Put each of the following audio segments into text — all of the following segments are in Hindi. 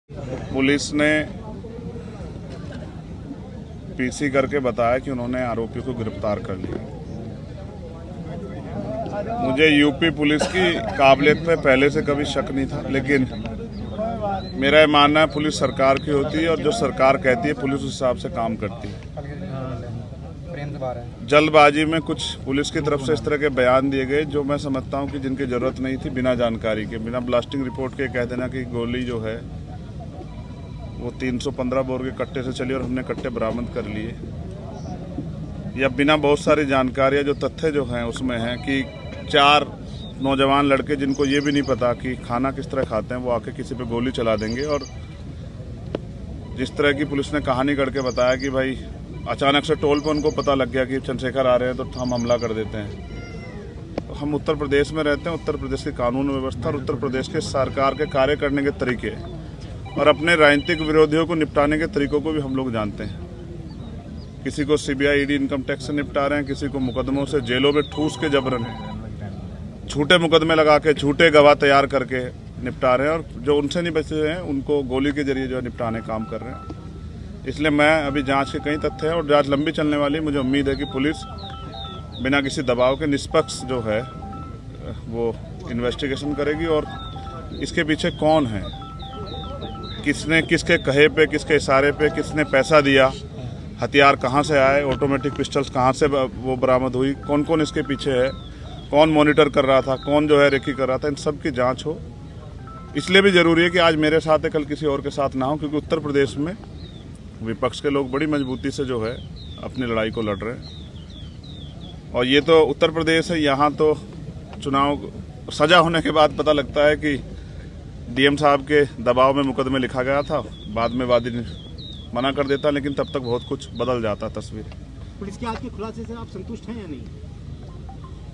पुलिस ने पीसी करके बताया कि उन्होंने आरोपी को गिरफ्तार कर लिया। मुझे यूपी पुलिस की काबिलियत पे पहले से कभी शक नहीं था, लेकिन मेरा ये मानना है पुलिस सरकार की होती है और जो सरकार कहती है पुलिस उस हिसाब से काम करती है। जल्दबाजी में कुछ पुलिस की तरफ से इस तरह के बयान दिए गए जो मैं समझता हूं कि जिनकी जरूरत नहीं थी, बिना जानकारी के, बिना ब्लास्टिंग रिपोर्ट के कह देना कि गोली जो है वो 315 बोर के कट्टे से चली और हमने कट्टे बरामद कर लिए, या बिना बहुत सारी जानकारियां जो तथ्य जो हैं उसमें हैं कि 4 नौजवान लड़के जिनको ये भी नहीं पता कि खाना किस तरह खाते हैं वो आके किसी पे गोली चला देंगे। और जिस तरह की पुलिस ने कहानी करके बताया कि भाई अचानक से टोल पर उनको पता लग गया कि चंद्रशेखर आ रहे हैं तो हम हमला कर देते हैं। तो हम उत्तर प्रदेश में रहते हैं, उत्तर प्रदेश की कानून व्यवस्था और उत्तर प्रदेश के सरकार के कार्य करने के तरीके और अपने राजनीतिक विरोधियों को निपटाने के तरीकों को भी हम लोग जानते हैं। किसी को सीबीआई ईडी इनकम टैक्स से निपटा रहे हैं, किसी को मुकदमों से जेलों में ठूस के जबरन झूठे मुकदमे लगा के झूठे गवाह तैयार करके निपटा रहे हैं, और जो उनसे नहीं बचे हैं उनको गोली के जरिए जो है निपटाने काम कर रहे हैं। इसलिए मैं अभी जांच के कई तथ्य हैं और जांच लंबी चलने वाली, मुझे उम्मीद है कि पुलिस बिना किसी दबाव के निष्पक्ष जो है वो इन्वेस्टिगेशन करेगी और इसके पीछे कौन है, किसने किसके कहे पे, किसके इशारे पे, किसने पैसा दिया, हथियार कहाँ से आए, ऑटोमेटिक पिस्टल्स कहाँ से वो बरामद हुई, कौन कौन इसके पीछे है, कौन मॉनिटर कर रहा था, कौन जो है रेकी कर रहा था, इन सब की जांच हो। इसलिए भी जरूरी है कि आज मेरे साथ है, कल किसी और के साथ ना हो, क्योंकि उत्तर प्रदेश में विपक्ष के लोग बड़ी मजबूती से जो है अपनी लड़ाई को लड़ रहे हैं। और ये तो उत्तर प्रदेश है, यहाँ तो चुनाव सजा होने के बाद पता लगता है कि डीएम साहब के दबाव में मुकदमे लिखा गया था, बाद में वादी मना कर देता, लेकिन तब तक बहुत कुछ बदल जाता तस्वीर। पुलिस के आज के खुलासे से आप संतुष्ट हैं या नहीं?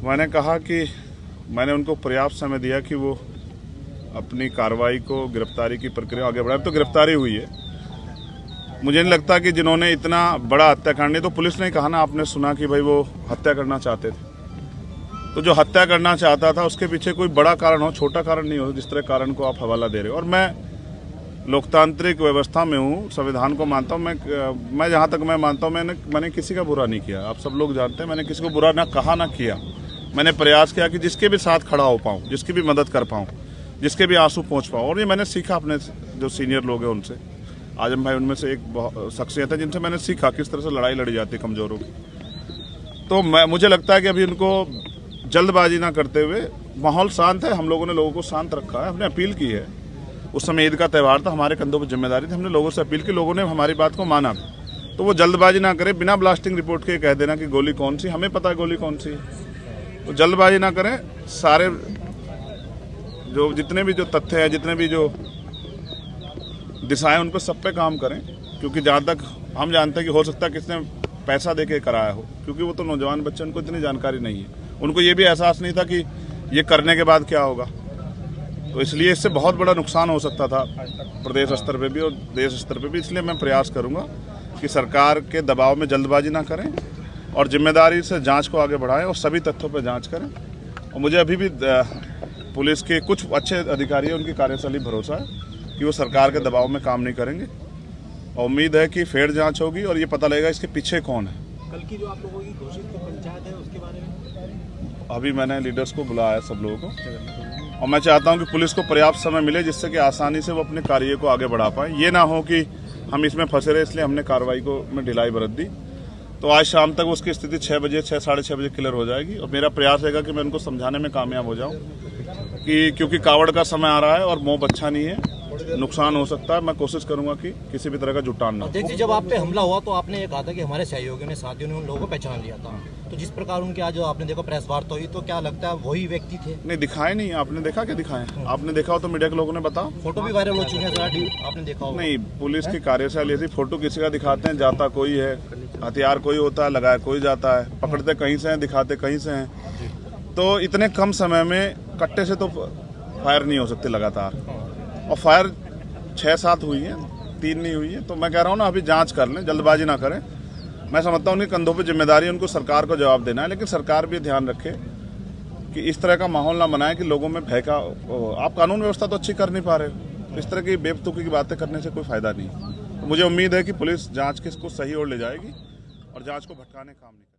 मैंने कहा कि मैंने उनको पर्याप्त समय दिया कि वो अपनी कार्रवाई को, गिरफ्तारी की प्रक्रिया आगे बढ़ाए। तो गिरफ्तारी हुई है। मुझे नहीं लगता कि जिन्होंने इतना बड़ा हत्याकांड, तो पुलिस ने कहा ना, आपने सुना कि भाई वो हत्या करना चाहते थे, तो जो हत्या करना चाहता था उसके पीछे कोई बड़ा कारण हो, छोटा कारण नहीं हो, जिस तरह कारण को आप हवाला दे रहे हो। और मैं लोकतांत्रिक व्यवस्था में हूँ, संविधान को मानता हूँ। मैं जहाँ तक मैं मानता हूँ, मैंने किसी का बुरा नहीं किया। आप सब लोग जानते हैं, मैंने किसी को बुरा ना कहा ना किया। मैंने प्रयास किया कि जिसके भी साथ खड़ा हो पाऊँ, जिसकी भी मदद कर पाऊँ, जिसके भी आंसू पहुँच पाऊँ। और ये मैंने सीखा अपने जो सीनियर लोग हैं उनसे। आजम भाई उनमें से एक शख्सियत है जिनसे मैंने सीखा किस तरह से लड़ाई लड़ी जाती है कमजोरों की। तो मुझे लगता है कि अभी उनको जल्दबाजी ना करते हुए, माहौल शांत है, हम लोगों ने लोगों को शांत रखा है, हमने अपील की है। उस समय ईद का त्यौहार था, हमारे कंधों पर जिम्मेदारी थी, हमने लोगों से अपील की, लोगों ने हमारी बात को माना। तो वो जल्दबाजी ना करें, बिना ब्लास्टिंग रिपोर्ट के कह देना कि गोली कौन सी, हमें पता है गोली कौन सी है। तो जल्दबाजी ना करें, सारे जो जितने भी जो तथ्य है, जितने भी जो दिशाएं, उन पर सब पे काम करें। क्योंकि जहाँ तक हम जानते हैं कि हो सकता है किसने पैसा देके कराया हो, क्योंकि वो तो नौजवान बच्चे, उनको इतनी जानकारी नहीं है, उनको ये भी एहसास नहीं था कि ये करने के बाद क्या होगा। तो इसलिए इससे बहुत बड़ा नुकसान हो सकता था प्रदेश स्तर पे भी और देश स्तर पे भी। इसलिए मैं प्रयास करूँगा कि सरकार के दबाव में जल्दबाजी ना करें और जिम्मेदारी से जाँच को आगे बढ़ाएं और सभी तथ्यों पर जाँच करें। और मुझे अभी भी पुलिस के कुछ अच्छे अधिकारी हैं, उनकी कार्यशैली भरोसा है कि वो सरकार के दबाव में काम नहीं करेंगे। और उम्मीद है कि फेयर जांच होगी और ये पता लगेगा इसके पीछे कौन है। कल की जो आप लोगों की घोषित पंचायत है उसके बारे में अभी मैंने लीडर्स को बुलाया है, सब लोगों को, और मैं चाहता हूं कि पुलिस को पर्याप्त समय मिले जिससे कि आसानी से वो अपने कार्य को आगे बढ़ा पाए। ये ना हो कि हम इसमें फंसे रहे, इसलिए हमने कार्रवाई को में ढिलाई बरत दी। तो आज शाम तक उसकी स्थिति 6 बजे, 6-6:30 बजे क्लियर हो जाएगी। और मेरा प्रयास रहेगा कि मैं उनको समझाने में कामयाब हो जाऊँ कि क्योंकि कावड़ का समय आ रहा है और मोह अच्छा नहीं है, नुकसान हो सकता है। मैं कोशिश करूंगा कि किसी भी तरह का जुटान ना। देखिए, जब आप पे हमला हुआ तो आपने ये कहा था कि हमारे सहयोगियों ने, साथियों ने उन लोगों को पहचान लिया था। तो जिस प्रकार उनके आज आपने देखा प्रेस वार्ता हुई, तो क्या लगता है वही व्यक्ति थे? नहीं, दिखाए नहीं। आपने देखा क्या दिखाए? आपने देखा हो तो मीडिया के लोगों ने बताओ। फोटो भी वायरल हो चुके हैं सर, आपने देखा हो? नहीं, पुलिस की कार्यशैली ऐसी, फोटो किसी का दिखाते हैं, जाता कोई है, हथियार कोई होता है, लगाया कोई जाता है, पकड़ते कहीं से हैं, दिखाते कहीं से हैं। तो इतने कम समय में कट्टे से तो फायर नहीं हो सकती लगातार, और फायर 6-7 हुई है, 3 नहीं हुई है। तो मैं कह रहा हूँ ना, अभी जांच कर लें, जल्दबाजी ना करें। मैं समझता हूँ उनके कंधों पे जिम्मेदारी है, उनको सरकार को जवाब देना है, लेकिन सरकार भी ध्यान रखे कि इस तरह का माहौल ना बनाए कि लोगों में भय का। आप कानून व्यवस्था तो अच्छी कर नहीं पा रहे हो, तो इस तरह की बेवकूफ़ी की बातें करने से कोई फ़ायदा नहीं। तो मुझे उम्मीद है कि पुलिस जांच के इसको सही ओर ले जाएगी और जांच को भटकाने काम नहीं करेगी।